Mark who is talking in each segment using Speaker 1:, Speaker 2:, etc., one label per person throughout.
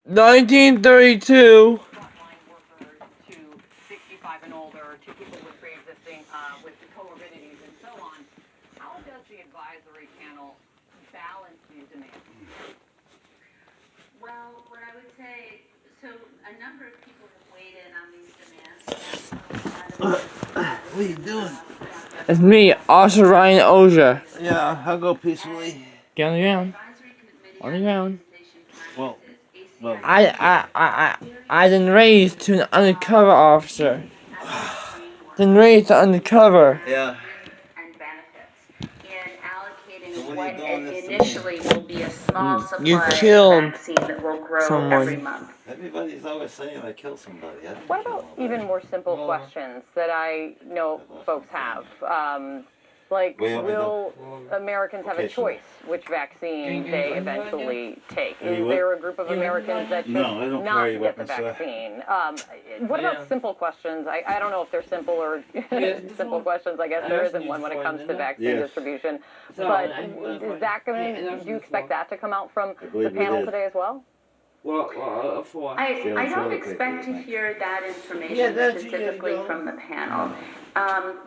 Speaker 1: 1932.
Speaker 2: Frontline workers to 65 and older, to people with pre-existing, with comorbidities and so on. How does the advisory panel balance these demands?
Speaker 3: Well, what I would say, so a number of people have weighed in on these demands.
Speaker 4: What are you doing?
Speaker 1: It's me, Officer Ryan Oja.
Speaker 4: Yeah, I'll go peacefully.
Speaker 1: Get on the ground. On the ground.
Speaker 4: Well,
Speaker 1: I been raised to an undercover officer. Been raised to undercover.
Speaker 4: yeah.
Speaker 3: And benefits in allocating
Speaker 4: So what are you
Speaker 3: what
Speaker 4: doing this
Speaker 3: initially will be a small supply
Speaker 1: You
Speaker 3: of
Speaker 1: killed
Speaker 3: vaccine that will grow
Speaker 1: someone.
Speaker 3: every month.
Speaker 4: Everybody's always saying I killed somebody. I didn't
Speaker 2: What
Speaker 4: kill
Speaker 2: about
Speaker 4: nobody.
Speaker 2: even more simple questions that I know folks have? Like,
Speaker 4: Well,
Speaker 2: will Americans have a
Speaker 4: Okay, so-
Speaker 2: choice which vaccine they eventually take?
Speaker 4: You
Speaker 2: Is
Speaker 4: what?
Speaker 2: there a group of Americans that should
Speaker 4: No, I don't
Speaker 2: not
Speaker 4: carry
Speaker 2: get the
Speaker 4: weapons, sir.
Speaker 2: vaccine? What about simple questions? I don't know if they're simple or simple questions. I guess there isn't one when it comes to vaccine
Speaker 4: Yes.
Speaker 2: distribution. But is that going to, do you expect that to come out from the
Speaker 4: believe it
Speaker 2: panel
Speaker 4: is.
Speaker 2: today as well?
Speaker 4: Yeah,
Speaker 3: I
Speaker 4: it's
Speaker 3: don't
Speaker 4: really
Speaker 3: expect to
Speaker 4: quick,
Speaker 3: hear that information
Speaker 1: Yeah, that's
Speaker 3: specifically
Speaker 1: good,
Speaker 3: from the panel.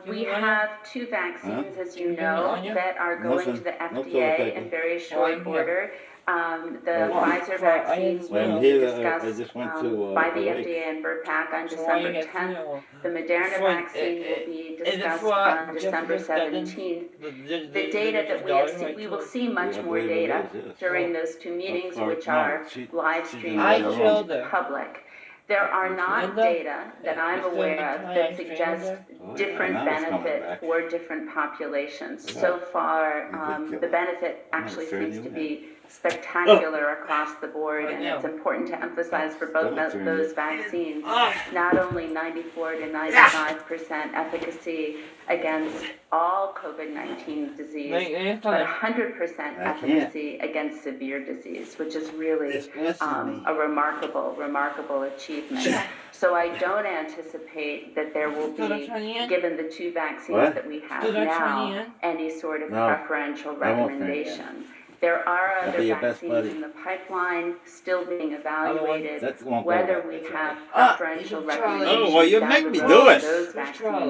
Speaker 3: We have two vaccines, as you know, that are going to the
Speaker 4: Nothing.
Speaker 3: FDA in very short order. The Pfizer
Speaker 1: I
Speaker 3: vaccine
Speaker 1: just
Speaker 3: will
Speaker 4: I'm
Speaker 3: be
Speaker 4: here,
Speaker 3: discussed
Speaker 4: I just went to
Speaker 3: by the
Speaker 4: break.
Speaker 3: FDA and BIRPAC on December 10th. The Moderna vaccine will be discussed on December 17th. The data that we will see much
Speaker 4: Yeah, I
Speaker 3: more
Speaker 4: believe it
Speaker 3: data
Speaker 4: is, yes.
Speaker 3: during those two meetings,
Speaker 4: Or-
Speaker 3: which
Speaker 4: no,
Speaker 3: are
Speaker 4: she-
Speaker 3: live
Speaker 4: she
Speaker 3: streamed
Speaker 4: denied
Speaker 1: I
Speaker 4: her
Speaker 1: killed
Speaker 3: to the
Speaker 1: her.
Speaker 3: public. There are not
Speaker 1: Linda?
Speaker 3: data that I'm
Speaker 1: Is there
Speaker 3: aware
Speaker 1: any
Speaker 3: of that
Speaker 1: time
Speaker 3: suggest
Speaker 1: frame
Speaker 4: Oh, yeah,
Speaker 3: different
Speaker 4: now it's coming
Speaker 3: benefit
Speaker 4: back.
Speaker 3: for different populations.
Speaker 4: Yeah.
Speaker 3: So far,
Speaker 4: You did kill
Speaker 3: the
Speaker 4: her.
Speaker 3: benefit
Speaker 4: I'm
Speaker 3: actually
Speaker 4: not throwing
Speaker 3: seems to
Speaker 4: you
Speaker 3: be spectacular across the board,
Speaker 1: Right
Speaker 3: and
Speaker 1: now.
Speaker 3: it's important to emphasize for both
Speaker 4: Don't turn
Speaker 3: those
Speaker 4: you.
Speaker 3: vaccines,
Speaker 1: Ah.
Speaker 3: not only 94 to 95% efficacy against all COVID-19 disease, but 100%
Speaker 4: I can't.
Speaker 3: efficacy against severe disease, which is really
Speaker 4: It's blessing me.
Speaker 3: a remarkable achievement. So I don't anticipate that there will
Speaker 1: Still not
Speaker 3: be,
Speaker 1: turning in?
Speaker 3: given the two vaccines
Speaker 4: What?
Speaker 3: that we have
Speaker 1: Still not turning
Speaker 3: now,
Speaker 1: in?
Speaker 3: any sort of
Speaker 4: No,
Speaker 3: preferential
Speaker 4: I won't turn it in.
Speaker 3: recommendation. There are
Speaker 4: I'll
Speaker 3: other
Speaker 4: be your best
Speaker 3: vaccines
Speaker 4: buddy.
Speaker 3: in the pipeline still being evaluated.
Speaker 4: That won't go
Speaker 3: Whether
Speaker 4: back,
Speaker 3: we
Speaker 4: that's
Speaker 3: have
Speaker 4: all right.
Speaker 3: preferential
Speaker 1: Ah, Charlie.
Speaker 3: recommendations
Speaker 4: Oh, well, you
Speaker 3: down
Speaker 4: make
Speaker 3: the
Speaker 4: me
Speaker 3: road
Speaker 4: do
Speaker 3: for
Speaker 4: it.
Speaker 3: those
Speaker 1: Charlie?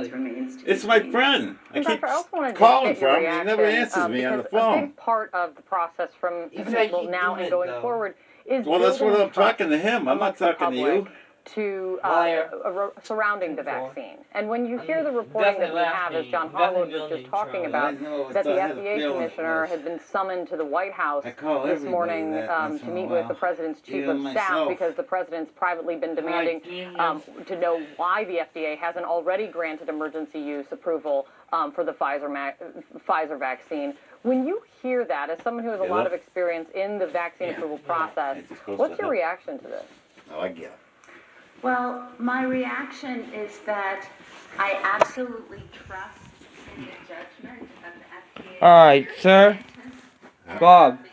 Speaker 3: vaccines remains to be
Speaker 4: It's my
Speaker 3: seen.
Speaker 4: friend. I
Speaker 2: And
Speaker 4: keep
Speaker 2: Doctor, I also wanted to
Speaker 4: calling
Speaker 2: get your
Speaker 4: for him. He
Speaker 2: reaction,
Speaker 4: never answers me on the
Speaker 2: because a
Speaker 4: phone.
Speaker 2: big part of the process from
Speaker 1: You gotta
Speaker 2: well,
Speaker 1: keep
Speaker 2: now
Speaker 1: doing
Speaker 2: and
Speaker 1: it,
Speaker 2: going
Speaker 1: though.
Speaker 2: forward is
Speaker 4: Well, that's what
Speaker 2: building
Speaker 4: I'm talking to
Speaker 2: trust
Speaker 4: him. I'm not
Speaker 2: amongst the
Speaker 4: talking to you.
Speaker 2: public to
Speaker 1: Liar.
Speaker 2: surrounding the
Speaker 1: Before.
Speaker 2: vaccine. And when you hear the reporting that we have, as John Harwood was just talking about, that the FDA commissioner had been summoned to the White House
Speaker 4: I call
Speaker 2: this
Speaker 4: everybody
Speaker 2: morning
Speaker 4: that once
Speaker 2: to
Speaker 4: in a
Speaker 2: meet with the
Speaker 4: while.
Speaker 2: president's chief
Speaker 4: Even
Speaker 2: of staff
Speaker 4: myself.
Speaker 2: because the president's privately been demanding to know why the FDA hasn't already granted emergency use approval for the Pfizer vaccine. When you hear that, as someone who has a
Speaker 4: Yeah,
Speaker 2: lot
Speaker 4: that-
Speaker 2: of experience in the vaccine
Speaker 4: Yeah.
Speaker 2: approval process,
Speaker 4: It's supposed
Speaker 2: what's
Speaker 4: to
Speaker 2: your
Speaker 4: help.
Speaker 2: reaction to this?
Speaker 4: Oh, I get it.
Speaker 3: Well, my reaction is that I absolutely trust in the judgment of the FDA.
Speaker 1: All right, sir.
Speaker 3: and
Speaker 1: Bob,
Speaker 3: of the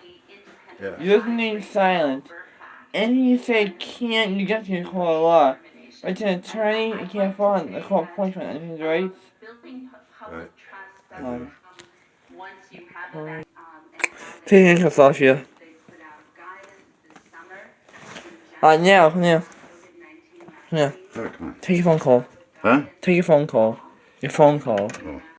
Speaker 3: independent
Speaker 1: you just need
Speaker 3: advisory
Speaker 1: silent.
Speaker 3: BIRPAC.
Speaker 1: Anything you say can't, you just can call a law. It's an attorney, you can't fall on the court punishment on his rights.
Speaker 3: Building public
Speaker 4: Right.
Speaker 3: trust doesn't come once you have a
Speaker 1: Right.
Speaker 3: and have
Speaker 1: Take your handcuffs off you.
Speaker 3: They put out guidance this summer.
Speaker 1: Now, come here.
Speaker 3: COVID-19
Speaker 1: Come here.
Speaker 4: Sure, come on.
Speaker 1: Take your phone call.
Speaker 4: Huh?
Speaker 1: Take your phone call. Your phone call.
Speaker 4: Oh.